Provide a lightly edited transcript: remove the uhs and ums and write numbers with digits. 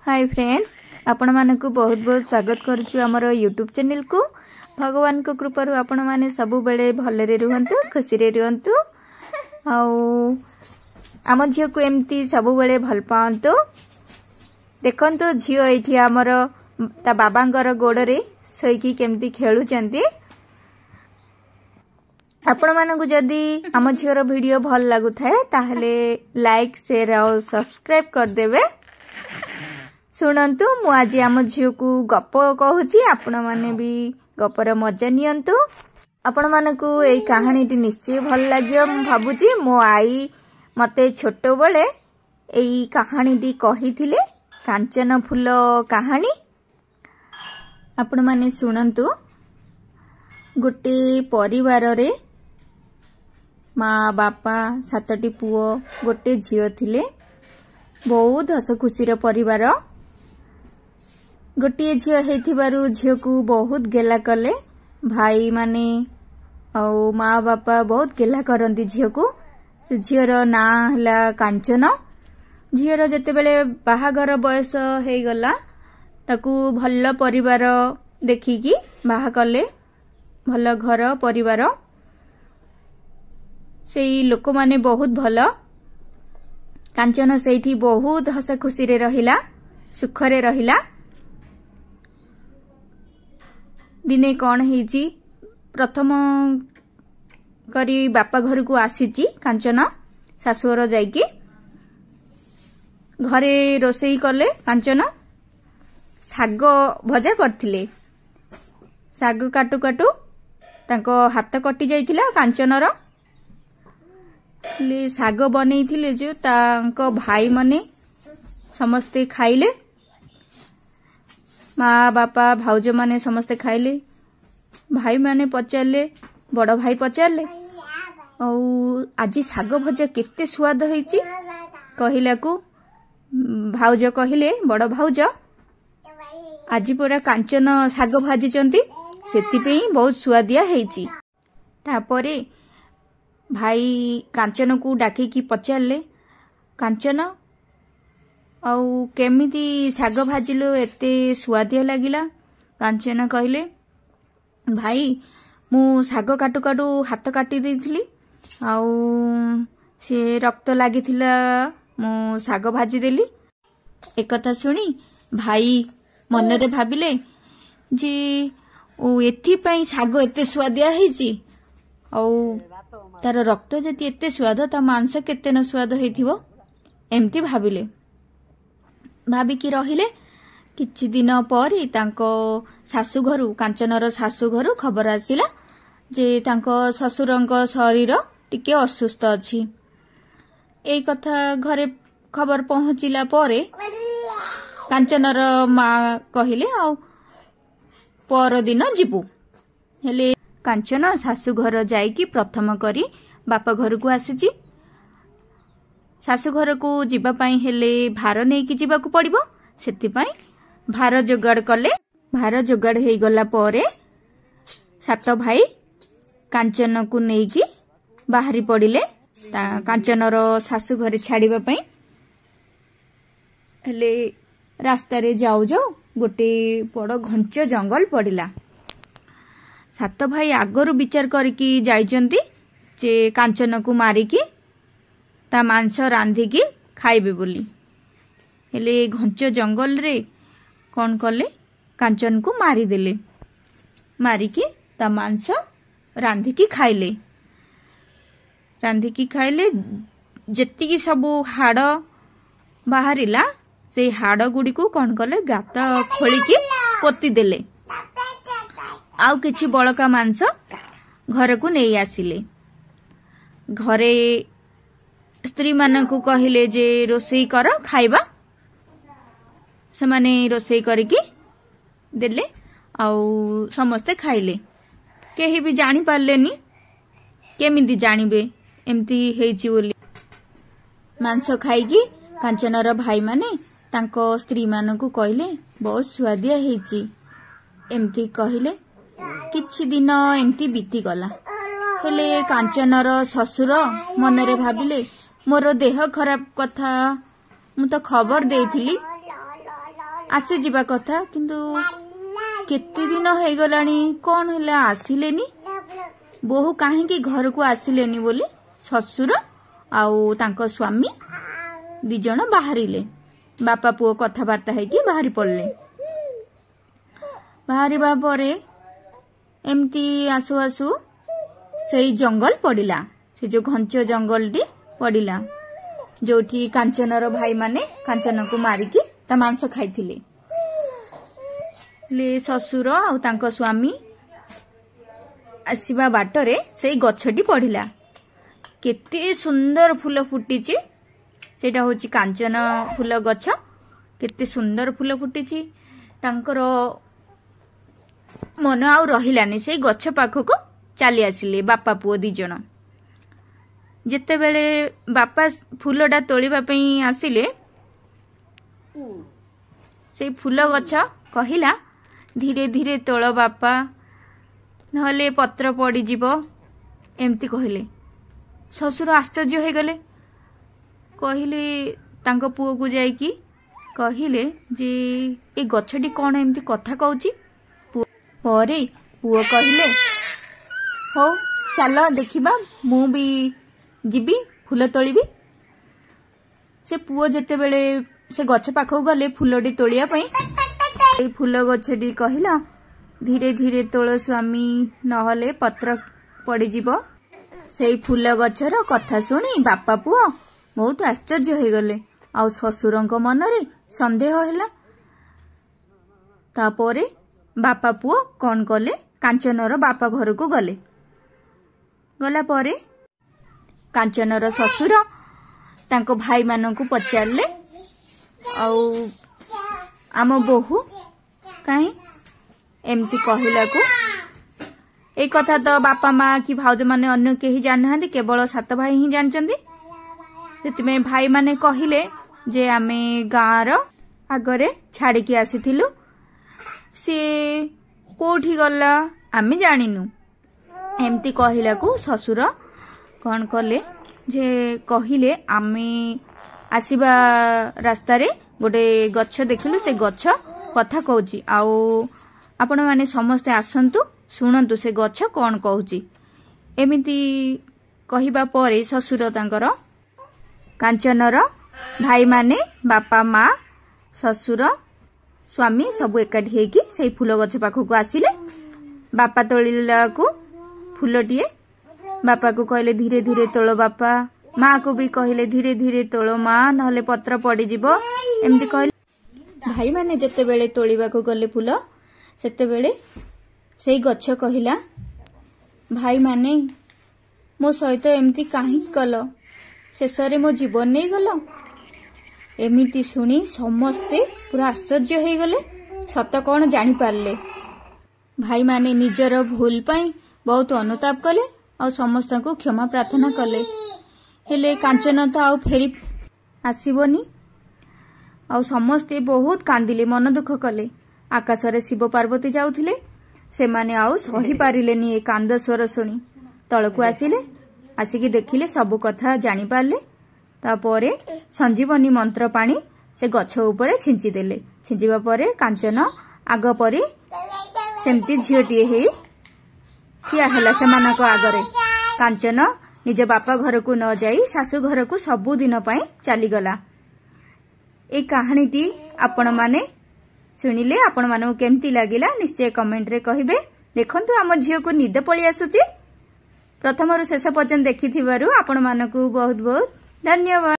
Hi friends, आपण मानकु बहुत बहुत स्वागत करछु हमर यूट्यूब चैनल को। भगवान को कृपारु आपण माने सब बेले भलरे रुहंतु, खुशी रे रुहंतु। आउ आम झियो को एमती सब बेले भल पांतु। देखंतु झियो एठी हमर ता बाबांगर गोडरे सईकी केमती खेलुचंती। आपण मानकु जदी आम झियोर वीडियो भल लागु थाए ताहले लाइक शेयर और सब्सक्राइब कर देबे। शुणंतु मु आज आम झील को गप कहूची, आपण माने भी गपर मजा नियंतु। आपण मानकु एई कहानी निश्चय भल लागियो मु भाबुची। मो आई मते छोटो बेले एई कहानी दी कहिथिले, कांचन फूल कहानी। आपण माने शुणंतु। गोटे परिवार रे माँ बापा 7टी पुओ गोटे झील थिले। बहुत हस खुशी परिवार। गोटे झील हेथिबारु झील को बहुत गेला कले। भाई माने और माँ बापा बहुत गेला करंती झील को। से झीर ना हला कांचन। झीर जते बेले बाहागर बयस हे गला ताकू भल परिवार देखिकी बाहा कले, भल घर परिवार। सेई लोक माने बहुत भल। कांचन सेठी बहुत हस खुशी रे रहिला, सुखरे रहिला। दिने कौन हेची, प्रथम करी बापा घर को आसीची कांचन। सासुर जाइकी घरे रोसई कले। कांचन साग भजा करथिले। साग काटू काटू तांको हाथ कटि जाइथिला कांचनर। साग बनईथिले जो तांको भाई मने समस्ते खाइले। माँ बापा भाउज माने समस्ते खाइले। भाई माने पचारले, बड़ भाई पचारले आज साग भजा केते स्वाद होईची कहिला को भाउज कहिले, बड़ भाउज आज पूरा कांचन साग भाजिचंती, सेति पे बहुत स्वादिया हेची। तापरे भाई कांचन को डाकिकी पचारले, कांचन आउ केमिति साग भाजिलो एते स्वादिया लागिला। कांचन कहले, भाई मु साग काटू काटू हाथ काटी देइथिली, आउ से रक्त लागिथिला, मु साग भाजी देली। एक कथा सुनी भाई मनरे भाबिले जे ओ एथि पई साग एते स्वादिया हेची, आउ तार रक्त जति एते स्वाद, ता मांस केते न स्वाद हेथिवो, एमती भाबिले। भाबिकी रहिले। किछि दिन परी तांको सासु घरु, कांचनर सासु घरु खबर आसिला जे तांको ससुरंको शरीर टिके असुस्थ अछि। एई कथा घरे खबर पहुंचिला परे कांचनर माँ कहिले आउ पर दिन जिबु। हेले कांचन सासु घर जाइकी प्रथम करी बापा घर को आसीची। सासु घर को जीवा पाई हेले भार नेकी जीवा को पड़िबो, सेति पाई भार जोगाड़ कले। भार जोगाड़ हेई गला परे 7 भाई कांचन को नेकी बाहरी पड़िले कांचनर सासु घरे छाड़िबा पाई। हेले रास्ता रे जाऊ जाऊ गोटे बड़ घंच जंगल पड़िला। 7 भाई आगरु विचार करके जाइचंती जे कांचन को मारिकी ता मांस रांधिकी खाइबे बोली। हेले घंच जंगल रे कौन कले, कांचन को मारी देले। मारिकी ता मांस रांधिकी खाइले। रांधिकी खाइले जेतिकी सबु हाड़ बाहरिला, से हाड़ गुडी को कौन कले, गात खोलिकी पोती देले। आउ किछि बळका मांस घर को नहीं आसिले। घरे स्त्री मानकु कहिले जे रोसई कर खाइबा। से माने रोसई करके देले, आउ समस्ते खाइले। केही भी जानी पारलेनी, केमिति जानिबे एमती हेची बोली। मांस खाइकी कांचनर भाई माने तांको स्त्री मानकु कहिले बहुत स्वादिया हेची, एमती कहिले। किछि दिन एमती बीती गला। हेले कांचनर ससुर मनरे भाबिले मोर देह खराब कथा मु तो खबर देइथिली, आसी जिबा कथा किंतु केते दिन हो गलानी कौन है आसिलेनी बोहू कहीं घर को आसिलेनी बोली ससुर आउ तांको स्वामी दी जण बाहरिले बापा पुओ कथबार्ता है बाहरी पड़े बाहरिबा परे एमती आसु आसु से जंगल पड़िला से जो घंच जंगल टी पड़िला जोठी कांचनर भाई माने कांचन को मारिकी ता मांस खाइथिले ले ससुर आ तांको स्वामी आसीबा बाटरे से गछटी पड़िला केते सुंदर फूल फुटीची सेटा होची कांचन फूल गछ केते सुंदर फूल फुटीची तांकर मन आउ रहिलानी से गछ पाखको चली आसिले बापा पुओ दी जण जेते बेले बापा फूलटा तोलिबा पई आसिले से फूल गछ कहिला धीरे धीरे तोल बापा नहले पत्र पड़ी जीवो एमती कहले ससुर आश्चर्य हो गले कहले तांको पुओ को जाइकी कहले जे ए गछटी कौन एमती कथा कहूची परे पुओ कहले हो चल देखिबा मु भी जीबी फूल तोलिबी से पुओ जेते बेले से गछ पाखौ गले फूलटी तोलिया पई फूल गछटी कहला धीरे धीरे तोल स्वामी नहले पत्र पड़ी जीवो से फूल गछर कथा सुनी बापा पुओ बहुत आश्चर्य हो गले आ ससुरंको मनरे संदेह हैला तापरे बापा पुओ कौन कले कांचनर बापा घर को गले गला परे कांचनर ससुर तांको भाई माननकु पचारले आउ आम बोहू काई एमती कहला को एक कथा तो बापा माँ कि भाउज माने अन्य केही जाना केवल 7 भाई ही जानचंदी सेतिमे भाई माने कहिले जे आमे गाँर आगरे छाड़ी की आसीथिलु से कोठी गला आमे जानिनु एमती कहला को ससुर कौन कले जे कहिले आमे आसीबा रास्ता रे गोटे गच्छ देखिलु से गच्छ कथा कहूची आउ आपण माने समस्ते आसंतु शुणु से गच्छ कौन कहूची एमिति कहिबा परे ससुर तांकर कांचनर भाई माने बापा माँ ससुर स्वामी सब एकाठी हेकी से फूल गछ पाखक आसिले बापा तोलिला को फूलटीए बापा को कहले धीरे धीरे तोलो बापा माँ को भी कहले धीरे धीरे तोलो माँ नहले पत्र पड़ी जीवो एमती कहले भाई माने जते बेले तोलिबा को गले फूल सेते बेले सेई गच्छ कहिला भाई माने मो सहित एमती काहे कल शेषरे मो जीवन नहीं गल एमिति सुनी समस्ते पूरा आश्चर्य हो गले सत कौन जानी पारले भाई माने निजर भूल पाई बहुत अनुताप कले और समस्त को क्षमा प्रार्थना कले हेले कांचन तो आउ फेरी आसीबनी और समस्ते बहुत कांदिले मन दुख कले आकाश रे शिव पार्वती जाउथिले से माने आउ सही पारिलेनी ए कांद स्वर सुनी तळकु आसिले आसिकी देखिले सब कथा जानी पारले तापरे संजीवनी मंत्र पानी से गछ ऊपर छिंची देले छिंचिबा परे कांचन आग परी सेमती झीटीए हे किया हला सेमानक आगरे कांचन निज बापा घर को न जाई सासु घर को सबु दिन पई चली गला ए कहानीटी आपण माने सुनिले आपण मानू केमती लागिला निश्चय कमेंट रे कहिबे देखंतु हम झियो को निद पळी आसुची प्रथम रु शेष पर्यंत देखिथिबारु आपण मानकु बहुत बहुत धन्यवाद।